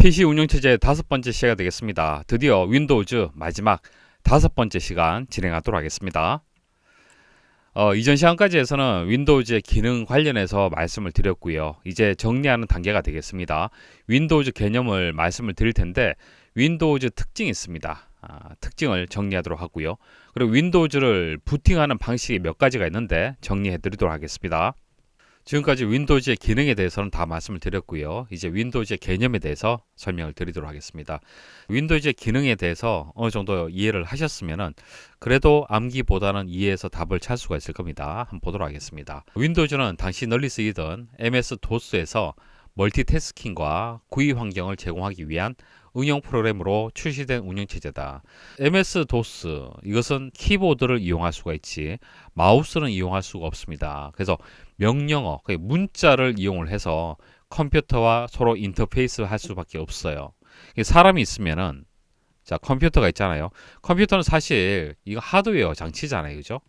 PC 운영체제의 5번째 시간이 되겠습니다. 드디어 윈도우즈 마지막 5번째 시간 진행하도록 하겠습니다. 이전 시간까지 해서는 윈도우즈의 기능 관련해서 말씀을 드렸고요. 이제 정리하는 단계가 되겠습니다. 윈도우즈 개념을 말씀을 드릴 텐데 윈도우즈 특징이 있습니다. 특징을 정리하도록 하고요. 그리고 윈도우즈를 부팅하는 방식이 몇 가지가 있는데 정리해 드리도록 하겠습니다. 지금까지 윈도우즈의 기능에 대해서는 다 말씀을 드렸고요. 이제 윈도우즈의 개념에 대해서 설명을 드리도록 하겠습니다. 윈도우즈의 기능에 대해서 어느 정도 이해를 하셨으면은 그래도 암기보다는 이해해서 답을 찾을 수가 있을 겁니다. 한번 보도록 하겠습니다. 윈도우즈는 당시 널리 쓰이던 MS-DOS에서 멀티태스킹과 구의 환경을 제공하기 위한 응용 프로그램으로 출시된 운영체제다. MS-DOS 이것은 키보드를 이용할 수가 있지 마우스는 이용할 수가 없습니다. 그래서 명령어, 문자를 이용을 해서 컴퓨터와 서로 인터페이스 할 수밖에 없어요. 사람이 있으면은 자 컴퓨터가 있잖아요. 컴퓨터는 사실 이거 하드웨어 장치잖아요, 그죠?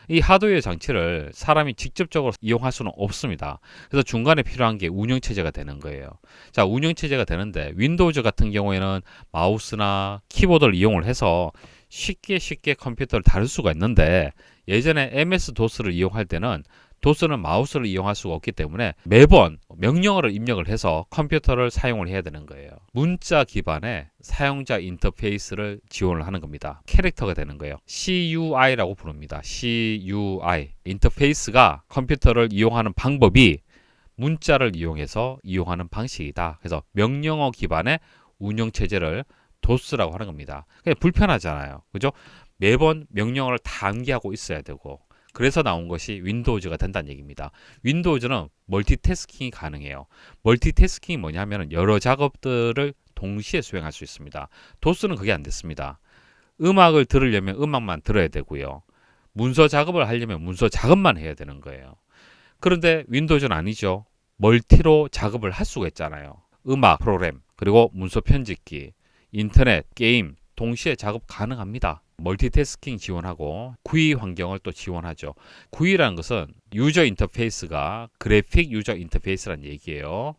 이 하드웨어 장치를 사람이 직접적으로 이용할 수는 없습니다. 그래서 중간에 필요한 게 운영체제가 되는 거예요. 자, 운영체제가 되는데 윈도우즈 같은 경우에는 마우스나 키보드를 이용을 해서 쉽게 컴퓨터를 다룰 수가 있는데 예전에 MS-DOS를 이용할 때는 도스는 마우스를 이용할 수가 없기 때문에 매번 명령어를 입력을 해서 컴퓨터를 사용을 해야 되는 거예요. 문자 기반의 사용자 인터페이스를 지원을 하는 겁니다. 캐릭터가 되는 거예요. CUI라고 부릅니다. CUI. 인터페이스가 컴퓨터를 이용하는 방법이 문자를 이용해서 이용하는 방식이다. 그래서 명령어 기반의 운영체제를 도스라고 하는 겁니다. 그냥 불편하잖아요. 그죠? 매번 명령어를 다 암기하고 있어야 되고 그래서 나온 것이 윈도우즈가 된다는 얘기입니다. 윈도우즈는 멀티태스킹이 가능해요. 멀티태스킹이 뭐냐면 여러 작업들을 동시에 수행할 수 있습니다. 도스는 그게 안 됐습니다. 음악을 들으려면 음악만 들어야 되고요. 문서 작업을 하려면 문서 작업만 해야 되는 거예요. 그런데 윈도우즈는 아니죠. 멀티로 작업을 할 수가 있잖아요. 음악 프로그램, 그리고 문서 편집기, 인터넷, 게임 동시에 작업 가능합니다. 멀티태스킹 지원하고 구의 환경을 또 지원하죠. 구의라는 것은 유저 인터페이스가 그래픽 유저 인터페이스란 얘기예요.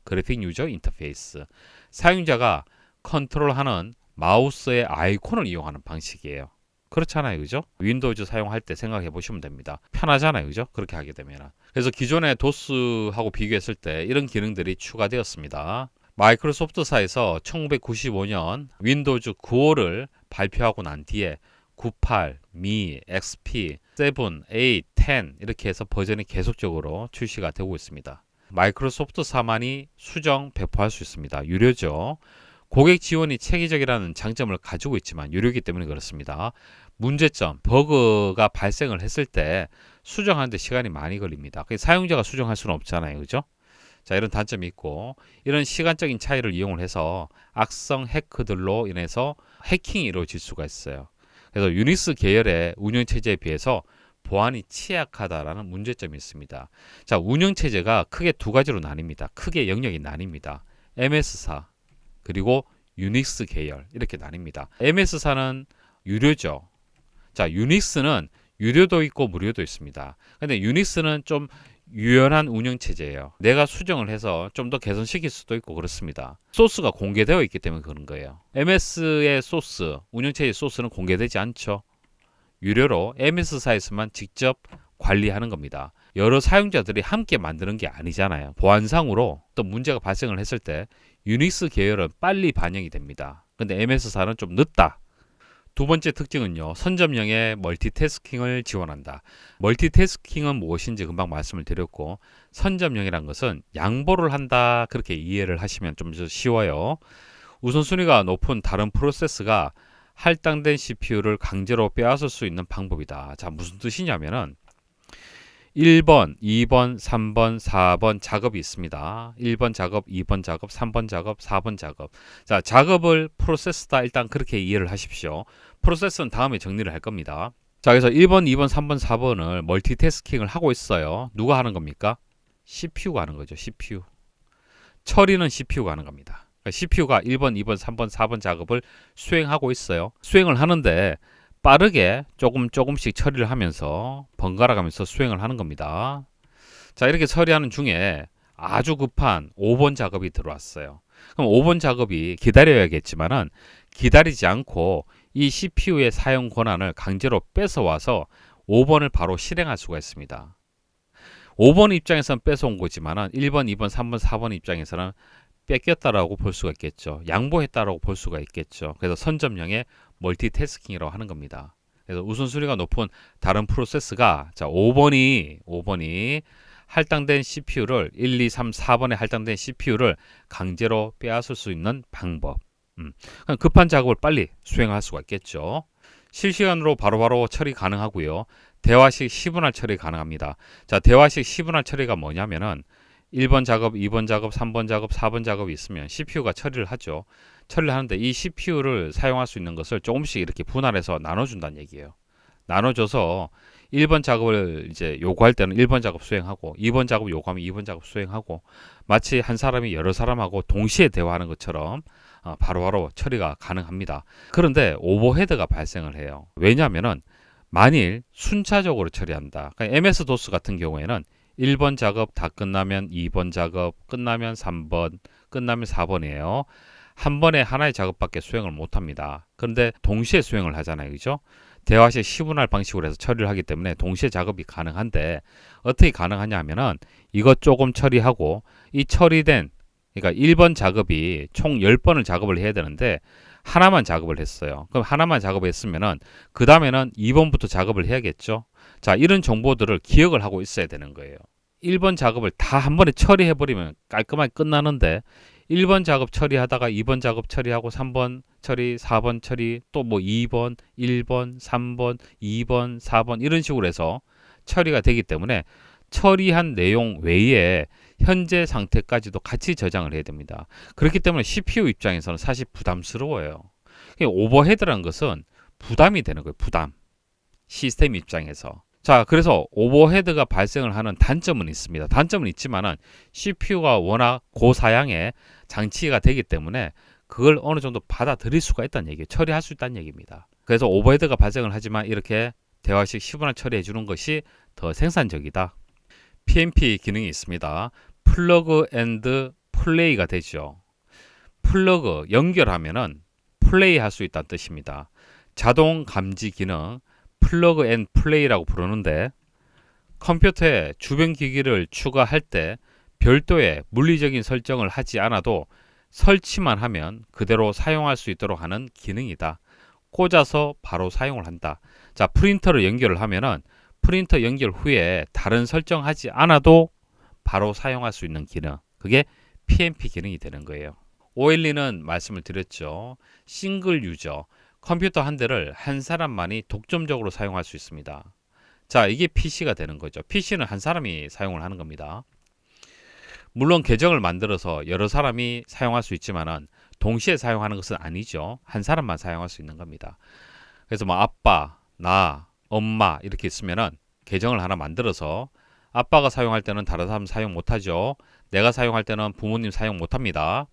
그래픽 유저 인터페이스. 사용자가 컨트롤하는 마우스의 아이콘을 이용하는 방식이에요. 그렇잖아요, 그죠? 윈도우즈 사용할 때 생각해 보시면 됩니다. 편하잖아요, 그죠? 그렇게 하게 되면. 그래서 기존의 도스하고 비교했을 때 이런 기능들이 추가되었습니다. 마이크로소프트사에서 1995년 윈도우즈 9호를 발표하고 난 뒤에 98, 미, XP, 7, 8, 10 이렇게 해서 버전이 계속적으로 출시가 되고 있습니다. 마이크로소프트사만이 수정 배포할 수 있습니다. 유료죠. 고객 지원이 체계적이라는 장점을 가지고 있지만 유료이기 때문에 그렇습니다. 문제점, 버그가 발생을 했을 때 수정하는데 시간이 많이 걸립니다. 사용자가 수정할 수는 없잖아요, 그죠? 자, 이런 단점이 있고 이런 시간적인 차이를 이용을 해서 악성 해커들로 인해서 해킹이 이루어질 수가 있어요. 그래서 유닉스 계열의 운영체제에 비해서 보안이 취약하다라는 문제점이 있습니다. 자, 운영체제가 크게 두 가지로 나뉩니다. 크게 영역이 나뉩니다. MS사 그리고 유닉스 계열 이렇게 나뉩니다. MS사는 유료죠. 자, 유닉스는 유료도 있고 무료도 있습니다. 근데 유닉스는 좀 유연한 운영체제예요. 내가 수정을 해서 좀 더 개선시킬 수도 있고 그렇습니다. 소스가 공개되어 있기 때문에 그런 거예요. MS의 소스, 운영체제 소스는 공개되지 않죠. 유료로 MS사에서만 직접 관리하는 겁니다. 여러 사용자들이 함께 만드는 게 아니잖아요. 보안상으로 또 문제가 발생을 했을 때 유닉스 계열은 빨리 반영이 됩니다. 근데 MS사는 좀 늦다. 두 번째 특징은요. 선점형의 멀티태스킹을 지원한다. 멀티태스킹은 무엇인지 금방 말씀을 드렸고 선점형이란 것은 양보를 한다. 그렇게 이해를 하시면 좀 쉬워요. 우선순위가 높은 다른 프로세스가 할당된 CPU를 강제로 빼앗을 수 있는 방법이다. 자, 무슨 뜻이냐면은 1번, 2번, 3번, 4번 작업이 있습니다. 1번 작업, 2번 작업, 3번 작업, 4번 작업. 자, 작업을 프로세스다. 일단 그렇게 이해를 하십시오. 프로세스는 다음에 정리를 할 겁니다. 자, 그래서 1번, 2번, 3번, 4번을 멀티태스킹을 하고 있어요. 누가 하는 겁니까? CPU가 하는 거죠. CPU. 처리는 CPU가 하는 겁니다. 그러니까 CPU가 1번, 2번, 3번, 4번 작업을 수행하고 있어요. 수행을 하는데 빠르게 조금씩 처리를 하면서 번갈아 가면서 수행을 하는 겁니다. 자, 이렇게 처리하는 중에 아주 급한 5번 작업이 들어왔어요. 그럼 5번 작업이 기다려야겠지만은 기다리지 않고 이 CPU의 사용 권한을 강제로 뺏어와서 5번을 바로 실행할 수가 있습니다. 5번 입장에서는 뺏어온 거지만은 1번, 2번, 3번, 4번 입장에서는 뺏겼다라고 볼 수가 있겠죠. 양보했다라고 볼 수가 있겠죠. 그래서 선점형의 멀티태스킹이라고 하는 겁니다. 그래서 우선순위가 높은 다른 프로세스가 자 5번이 할당된 CPU를 1, 2, 3, 4번에 할당된 CPU를 강제로 빼앗을 수 있는 방법. 급한 작업을 빨리 수행할 수가 있겠죠. 실시간으로 바로바로 처리 가능하고요. 대화식 10분할 처리 가능합니다. 자, 대화식 10분할 처리가 뭐냐면은 1번 작업, 2번 작업, 3번 작업, 4번 작업이 있으면 CPU가 처리를 하죠. 처리를 하는데 이 CPU를 사용할 수 있는 것을 조금씩 이렇게 분할해서 나눠준다는 얘기예요. 나눠줘서 1번 작업을 이제 요구할 때는 1번 작업 수행하고 2번 작업 요구하면 2번 작업 수행하고 마치 한 사람이 여러 사람하고 동시에 대화하는 것처럼 바로바로 처리가 가능합니다. 그런데 오버헤드가 발생을 해요. 왜냐하면은 만일 순차적으로 처리한다. 그러니까 MS-DOS 같은 경우에는 1번 작업 다 끝나면 2번 작업, 끝나면 3번, 끝나면 4번이에요. 한 번에 하나의 작업밖에 수행을 못합니다. 그런데 동시에 수행을 하잖아요. 그죠? 대화식 10분할 방식으로 해서 처리를 하기 때문에 동시에 작업이 가능한데 어떻게 가능하냐 하면은 이것 조금 처리하고 이 처리된 그러니까 1번 작업이 총 10번을 작업을 해야 되는데 하나만 작업을 했어요. 그럼 하나만 작업했으면은 그 다음에는 2번부터 작업을 해야겠죠. 자, 이런 정보들을 기억을 하고 있어야 되는 거예요. 1번 작업을 다 한 번에 처리해버리면 깔끔하게 끝나는데 1번 작업 처리하다가 2번 작업 처리하고 3번 처리, 4번 처리, 또 뭐 2번, 1번, 3번, 2번, 4번 이런 식으로 해서 처리가 되기 때문에 처리한 내용 외에 현재 상태까지도 같이 저장을 해야 됩니다. 그렇기 때문에 CPU 입장에서는 사실 부담스러워요. 오버헤드라는 것은 부담이 되는 거예요. 부담. 시스템 입장에서. 자, 그래서 오버헤드가 발생을 하는 단점은 있습니다. 단점은 있지만은 CPU가 워낙 고사양의 장치가 되기 때문에 그걸 어느 정도 받아들일 수가 있다는 얘기예요. 처리할 수 있다는 얘기입니다. 그래서 오버헤드가 발생을 하지만 이렇게 대화식 10분할 처리해 주는 것이 더 생산적이다. PNP 기능이 있습니다. 플러그 앤드 플레이가 되죠. 플러그 연결하면은 플레이 할 수 있다는 뜻입니다. 자동 감지 기능 플러그 앤 플레이라고 부르는데 컴퓨터에 주변 기기를 추가할 때 별도의 물리적인 설정을 하지 않아도 설치만 하면 그대로 사용할 수 있도록 하는 기능이다. 꽂아서 바로 사용을 한다. 자, 프린터를 연결을 하면은 프린터 연결 후에 다른 설정하지 않아도 바로 사용할 수 있는 기능. 그게 PNP 기능이 되는 거예요. OLE는 말씀을 드렸죠. 싱글 유저. 컴퓨터 한 대를 한 사람만이 독점적으로 사용할 수 있습니다. 자, 이게 PC가 되는 거죠. PC는 한 사람이 사용을 하는 겁니다. 물론 계정을 만들어서 여러 사람이 사용할 수 있지만은 동시에 사용하는 것은 아니죠. 한 사람만 사용할 수 있는 겁니다. 그래서 뭐 아빠, 나, 엄마 이렇게 있으면은 계정을 하나 만들어서 아빠가 사용할 때는 다른 사람 사용 못하죠. 내가 사용할 때는 부모님 사용 못합니다.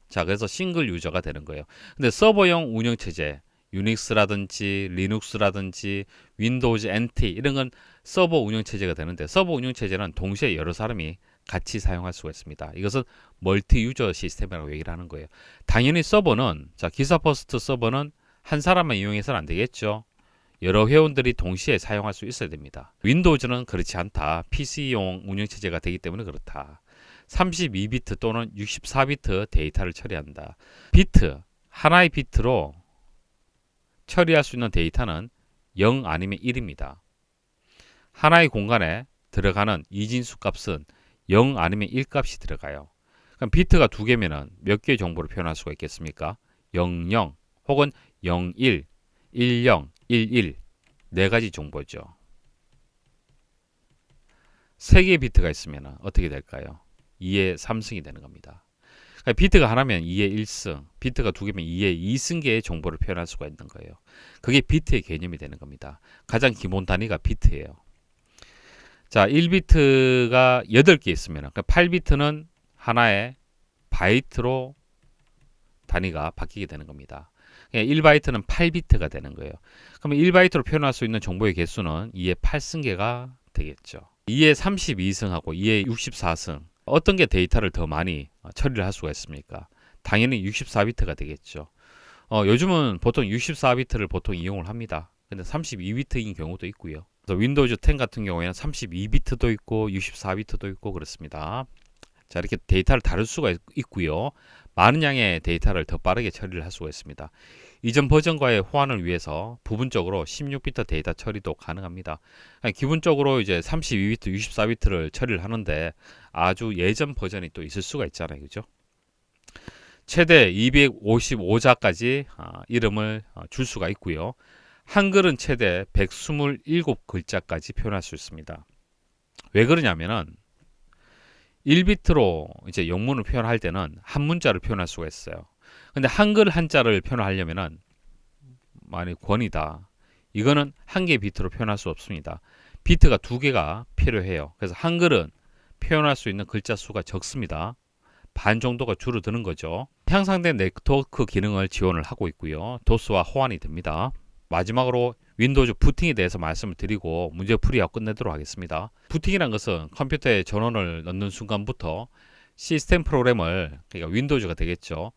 자, 그래서 싱글 유저가 되는 거예요. 근데 서버용 운영체제 유닉스라든지 리눅스라든지 윈도우즈 NT 이런 건 서버 운영체제가 되는데 서버 운영체제는 동시에 여러 사람이 같이 사용할 수가 있습니다. 이것은 멀티 유저 시스템이라고 얘기를 하는 거예요. 당연히 서버는 자, 기사퍼스트 서버는 한 사람만 이용해서는 안 되겠죠. 여러 회원들이 동시에 사용할 수 있어야 됩니다. 윈도우즈는 그렇지 않다. PC용 운영체제가 되기 때문에 그렇다. 32비트 또는 64비트 데이터를 처리한다. 비트, 하나의 비트로 처리할 수 있는 데이터는 0 아니면 1입니다. 하나의 공간에 들어가는 이진수 값은 0 아니면 1 값이 들어가요. 그럼 비트가 두 개면은 몇 개의 정보를 표현할 수가 있겠습니까? 00 혹은 01, 10, 11 네 가지 정보죠. 세 개의 비트가 있으면 어떻게 될까요? 2의 3승이 되는 겁니다. 그러니까 비트가 하나면 2의 1승, 비트가 두 개면 2의 2승계의 정보를 표현할 수가 있는 거예요. 그게 비트의 개념이 되는 겁니다. 가장 기본 단위가 비트예요. 자, 1비트가 8개 있으면 그러니까 8비트는 하나의 바이트로 단위가 바뀌게 되는 겁니다. 1바이트는 8비트가 되는 거예요. 그러면 1바이트로 표현할 수 있는 정보의 개수는 2의 8승계가 되겠죠. 2의 32승하고 2의 64승 어떤 게 데이터를 더 많이 처리를 할 수가 있습니까? 당연히 64비트가 되겠죠. 요즘은 보통 64비트를 보통 이용을 합니다. 근데 32비트인 경우도 있고요. 그래서 윈도우즈 10 같은 경우에는 32비트도 있고 64비트도 있고 그렇습니다. 자, 이렇게 데이터를 다룰 수가 있고요. 많은 양의 데이터를 더 빠르게 처리를 할 수가 있습니다. 이전 버전과의 호환을 위해서 부분적으로 16비트 데이터 처리도 가능합니다. 기본적으로 이제 32비트, 64비트를 처리를 하는데 아주 예전 버전이 또 있을 수가 있잖아요. 그죠? 최대 255자까지 이름을 줄 수가 있고요. 한글은 최대 127글자까지 표현할 수 있습니다. 왜 그러냐면은 1비트로 이제 영문을 표현할 때는 한 문자를 표현할 수가 있어요. 근데 한글 한자를 표현하려면은 많이 권이다. 이거는 한 개의 비트로 표현할 수 없습니다. 비트가 두 개가 필요해요. 그래서 한글은 표현할 수 있는 글자 수가 적습니다. 반 정도가 줄어드는 거죠. 향상된 네트워크 기능을 지원을 하고 있고요. 도스와 호환이 됩니다. 마지막으로 윈도우즈 부팅에 대해서 말씀을 드리고 문제 풀이하고 끝내도록 하겠습니다. 부팅이란 것은 컴퓨터에 전원을 넣는 순간부터 시스템 프로그램을, 그러니까 윈도우즈가 되겠죠,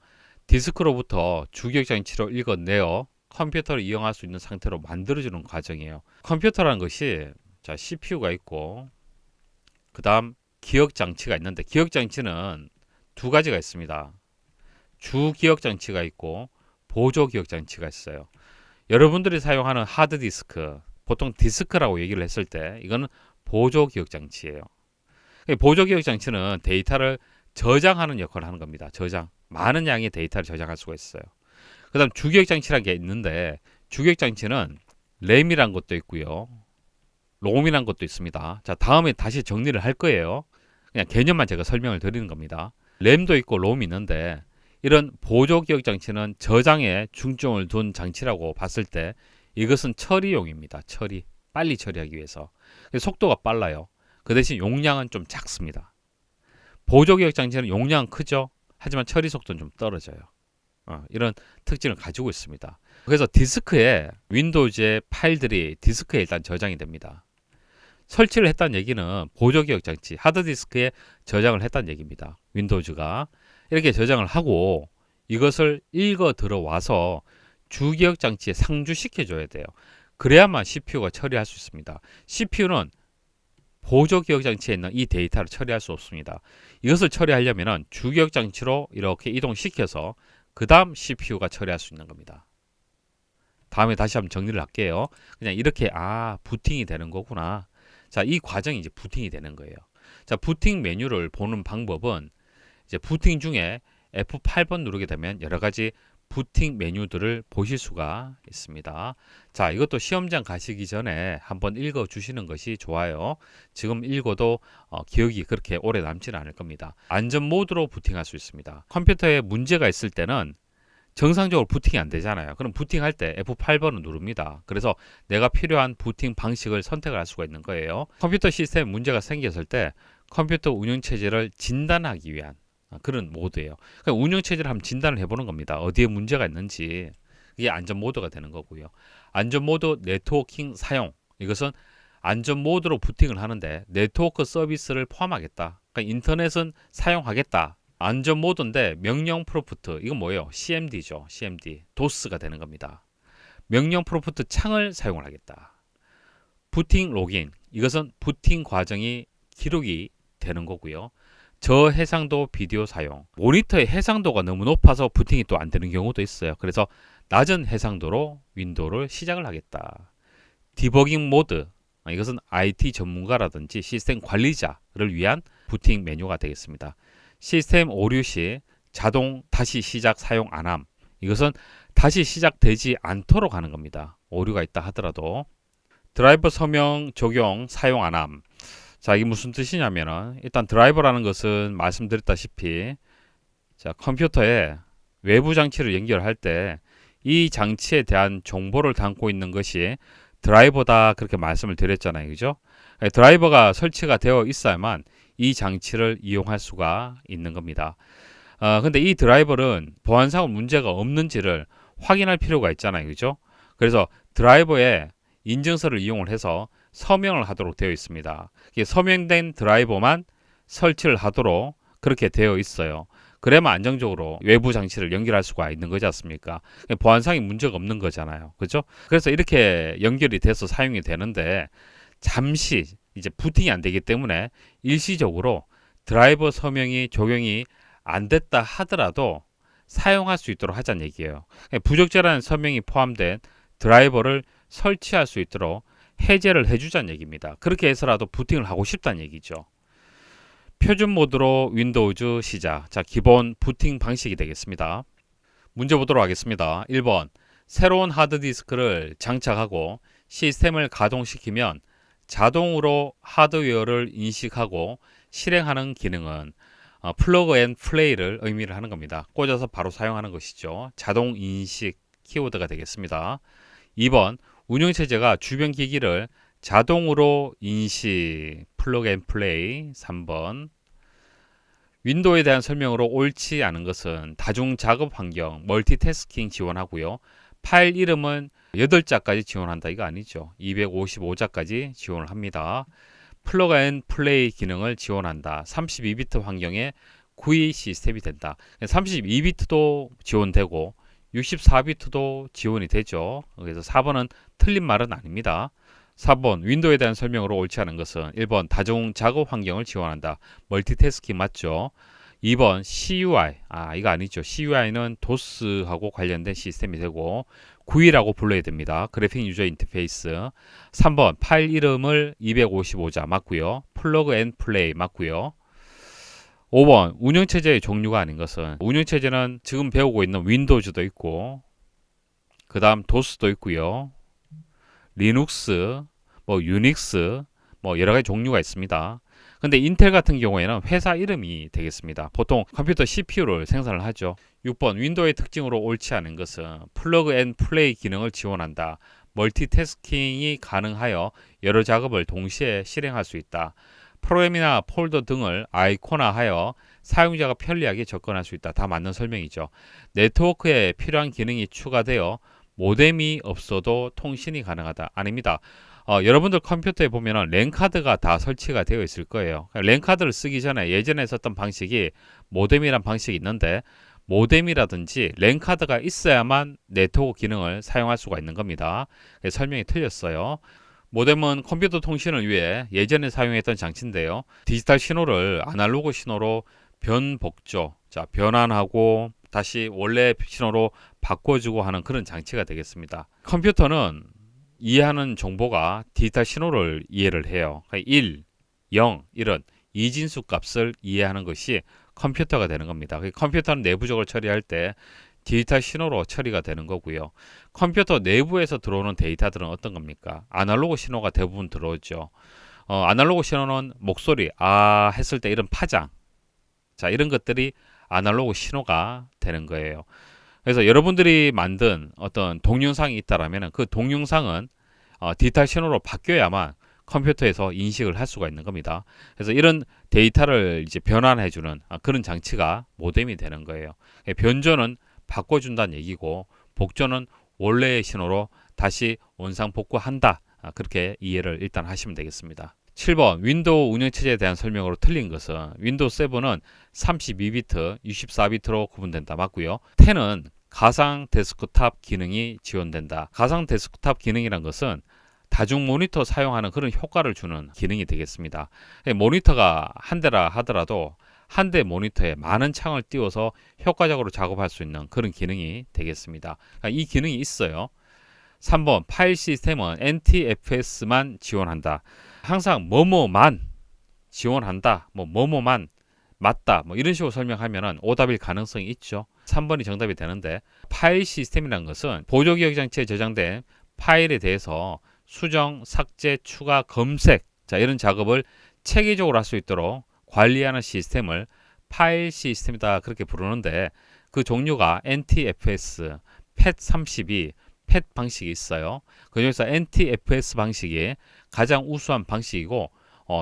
디스크로부터 주기억장치로 읽어내어 컴퓨터를 이용할 수 있는 상태로 만들어주는 과정이에요. 컴퓨터라는 것이 자, CPU가 있고 그 다음 기억장치가 있는데, 기억장치는 두 가지가 있습니다. 주기억장치가 있고 보조기억장치가 있어요. 여러분들이 사용하는 하드디스크, 보통 디스크라고 얘기를 했을 때 이거는 보조기억장치예요. 보조기억장치는 데이터를 저장하는 역할을 하는 겁니다. 저장. 많은 양의 데이터를 저장할 수가 있어요. 그 다음 주기억장치라는 게 있는데, 주기억장치는 램이란 것도 있고요, 롬이란 것도 있습니다. 자, 다음에 다시 정리를 할 거예요. 그냥 개념만 제가 설명을 드리는 겁니다. 램도 있고 롬이 있는데, 이런 보조기억장치는 저장에 중점을 둔 장치라고 봤을 때 이것은 처리용입니다. 처리. 빨리 처리하기 위해서. 속도가 빨라요. 그 대신 용량은 좀 작습니다. 보조기억장치는 용량은 크죠. 하지만 처리 속도는 좀 떨어져요. 이런 특징을 가지고 있습니다. 그래서 디스크에 윈도우즈의 파일들이 디스크에 일단 저장이 됩니다. 설치를 했다는 얘기는 보조기억장치, 하드디스크에 저장을 했다는 얘기입니다. 윈도우즈가 이렇게 저장을 하고 이것을 읽어 들어와서 주기억장치에 상주시켜 줘야 돼요. 그래야만 CPU가 처리할 수 있습니다. CPU는 보조기억장치에 있는 이 데이터를 처리할 수 없습니다. 이것을 처리하려면 주기억장치로 이렇게 이동시켜서 그 다음 CPU가 처리할 수 있는 겁니다. 다음에 다시 한번 정리를 할게요. 그냥 이렇게 부팅이 되는 거구나. 자, 이 과정이 이제 부팅이 되는 거예요. 자, 부팅 메뉴를 보는 방법은 이제 부팅 중에 F8번 누르게 되면 여러 가지 부팅 메뉴들을 보실 수가 있습니다. 자, 이것도 시험장 가시기 전에 한번 읽어 주시는 것이 좋아요. 지금 읽어도 기억이 그렇게 오래 남지는 않을 겁니다. 안전 모드로 부팅할 수 있습니다. 컴퓨터에 문제가 있을 때는 정상적으로 부팅이 안 되잖아요. 그럼 부팅할 때 F8번을 누릅니다. 그래서 내가 필요한 부팅 방식을 선택을 할 수가 있는 거예요. 컴퓨터 시스템에 문제가 생겼을 때 컴퓨터 운영체제를 진단하기 위한 그런 모드예요. 그러니까 운영체제를 한번 진단을 해보는 겁니다. 어디에 문제가 있는지. 이게 안전 모드가 되는 거고요. 안전 모드 네트워킹 사용. 이것은 안전 모드로 부팅을 하는데 네트워크 서비스를 포함하겠다. 그러니까 인터넷은 사용하겠다. 안전 모드인데 명령 프롬프트, 이건 뭐예요? CMD죠. CMD. 도스가 되는 겁니다. 명령 프롬프트 창을 사용을 하겠다. 부팅 로깅. 이것은 부팅 과정이 기록이 되는 거고요. 저해상도 비디오 사용. 모니터의 해상도가 너무 높아서 부팅이 또 안 되는 경우도 있어요. 그래서 낮은 해상도로 윈도우를 시작을 하겠다. 디버깅 모드. 이것은 IT 전문가라든지 시스템 관리자를 위한 부팅 메뉴가 되겠습니다. 시스템 오류 시 자동 다시 시작 사용 안함. 이것은 다시 시작되지 않도록 하는 겁니다. 오류가 있다 하더라도. 드라이버 서명 적용 사용 안함. 자, 이게 무슨 뜻이냐면은 일단 드라이버라는 것은 말씀드렸다시피 자, 컴퓨터에 외부 장치를 연결할 때 이 장치에 대한 정보를 담고 있는 것이 드라이버다, 그렇게 말씀을 드렸잖아요. 그죠? 드라이버가 설치가 되어 있어야만 이 장치를 이용할 수가 있는 겁니다. 근데 이 드라이버는 보안상으로 문제가 없는지를 확인할 필요가 있잖아요. 그죠? 그래서 드라이버에 인증서를 이용을 해서 서명을 하도록 되어 있습니다. 이게 서명된 드라이버만 설치를 하도록 그렇게 되어 있어요. 그래야만 안정적으로 외부 장치를 연결할 수가 있는 거지 않습니까? 보안상의 문제가 없는 거잖아요. 그죠? 그래서 이렇게 연결이 돼서 사용이 되는데 잠시 이제 부팅이 안 되기 때문에 일시적으로 드라이버 서명이 적용이 안 됐다 하더라도 사용할 수 있도록 하자는 얘기예요. 부적절한 서명이 포함된 드라이버를 설치할 수 있도록 해제를 해주자는 얘기입니다. 그렇게 해서라도 부팅을 하고 싶다는 얘기죠. 표준 모드로 윈도우즈 시작. 자, 기본 부팅 방식이 되겠습니다. 문제 보도록 하겠습니다. 1번. 새로운 하드디스크를 장착하고 시스템을 가동시키면 자동으로 하드웨어를 인식하고 실행하는 기능은 플러그 앤 플레이를 의미를 하는 겁니다. 꽂아서 바로 사용하는 것이죠. 자동 인식 키워드가 되겠습니다. 2번. 운영체제가 주변 기기를 자동으로 인식 플러그 앤 플레이. 3번. 윈도우에 대한 설명으로 옳지 않은 것은 다중 작업 환경 멀티태스킹 지원하고요. 파일 이름은 8자까지 지원한다 이거 아니죠. 255자까지 지원을 합니다. 플러그 앤 플레이 기능을 지원한다. 32비트 환경에 GUI 시스템이 된다. 32비트도 지원되고 64비트도 지원이 되죠. 그래서 4번은 틀린 말은 아닙니다. 4번 윈도우에 대한 설명으로 옳지 않은 것은 1번 다중 작업 환경을 지원한다. 멀티태스킹 맞죠? 2번 CUI 이거 아니죠. CUI는 도스하고 관련된 시스템이 되고 GUI라고 불러야 됩니다. 그래픽 유저 인터페이스. 3번 파일 이름을 255자 맞고요. 플러그 앤 플레이 맞고요. 5번 운영체제의 종류가 아닌 것은 운영체제는 지금 배우고 있는 윈도우즈도 있고 그 다음 도스도 있고요. 리눅스, 유닉스, 여러 가지 종류가 있습니다. 근데 인텔 같은 경우에는 회사 이름이 되겠습니다. 보통 컴퓨터 CPU를 생산을 하죠. 6번 윈도우의 특징으로 옳지 않은 것은 플러그 앤 플레이 기능을 지원한다. 멀티태스킹이 가능하여 여러 작업을 동시에 실행할 수 있다. 프로그램이나 폴더 등을 아이콘화하여 사용자가 편리하게 접근할 수 있다. 다 맞는 설명이죠. 네트워크에 필요한 기능이 추가되어 모뎀이 없어도 통신이 가능하다. 아닙니다. 여러분들 컴퓨터에 보면 랜카드가 다 설치가 되어 있을 거예요. 랜카드를 쓰기 전에 예전에 썼던 방식이 모뎀이란 방식이 있는데 모뎀이라든지 랜카드가 있어야만 네트워크 기능을 사용할 수가 있는 겁니다. 설명이 틀렸어요. 모뎀은 컴퓨터 통신을 위해 예전에 사용했던 장치인데요. 디지털 신호를 아날로그 신호로 변복조, 변환하고 다시 원래 신호로 바꿔주고 하는 그런 장치가 되겠습니다. 컴퓨터는 이해하는 정보가 디지털 신호를 이해를 해요. 1, 0 이런 이진수 값을 이해하는 것이 컴퓨터가 되는 겁니다. 컴퓨터는 내부적으로 처리할 때 디지털 신호로 처리가 되는 거고요. 컴퓨터 내부에서 들어오는 데이터들은 어떤 겁니까? 아날로그 신호가 대부분 들어오죠. 아날로그 신호는 목소리, 했을 때 이런 파장, 이런 것들이 아날로그 신호가 되는 거예요. 그래서 여러분들이 만든 어떤 동영상이 있다라면 그 동영상은 디지털 신호로 바뀌어야만 컴퓨터에서 인식을 할 수가 있는 겁니다. 그래서 이런 데이터를 이제 변환해주는 그런 장치가 모뎀이 되는 거예요. 변조는 바꿔준다는 얘기고 복조는 원래의 신호로 다시 원상복구한다. 그렇게 이해를 일단 하시면 되겠습니다. 7번 윈도우 운영체제에 대한 설명으로 틀린 것은 윈도우 7은 32비트, 64비트로 구분된다. 맞고요. 10은 가상 데스크탑 기능이 지원된다. 가상 데스크탑 기능이란 것은 다중 모니터 사용하는 그런 효과를 주는 기능이 되겠습니다. 모니터가 한 대라 하더라도 한 대 모니터에 많은 창을 띄워서 효과적으로 작업할 수 있는 그런 기능이 되겠습니다. 그러니까 이 기능이 있어요. 3번 파일 시스템은 NTFS만 지원한다. 항상 뭐뭐만 지원한다. 뭐뭐만 맞다. 이런 식으로 설명하면 오답일 가능성이 있죠. 3번이 정답이 되는데 파일 시스템이라는 것은 보조기억 장치에 저장된 파일에 대해서 수정, 삭제, 추가, 검색 이런 작업을 체계적으로 할 수 있도록 관리하는 시스템을 파일 시스템이다 그렇게 부르는데 그 종류가 NTFS, PET32, PET 방식이 있어요. 그 중에서 NTFS 방식이 가장 우수한 방식이고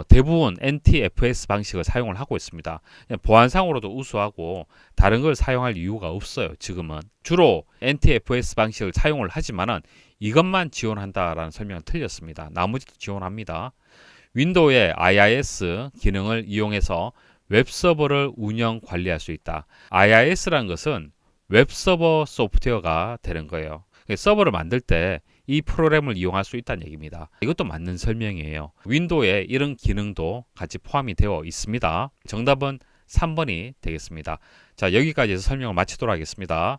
대부분 NTFS 방식을 사용을 하고 있습니다. 보안상으로도 우수하고 다른 걸 사용할 이유가 없어요. 지금은 주로 NTFS 방식을 사용을 하지만은 이것만 지원한다라는 설명은 틀렸습니다. 나머지도 지원합니다. 윈도우의 IIS 기능을 이용해서 웹서버를 운영 관리할 수 있다. IIS라는 것은 웹서버 소프트웨어가 되는 거예요. 서버를 만들 때 이 프로그램을 이용할 수 있다는 얘기입니다. 이것도 맞는 설명이에요. 윈도우에 이런 기능도 같이 포함이 되어 있습니다. 정답은 3번이 되겠습니다. 자, 여기까지 해서 설명을 마치도록 하겠습니다.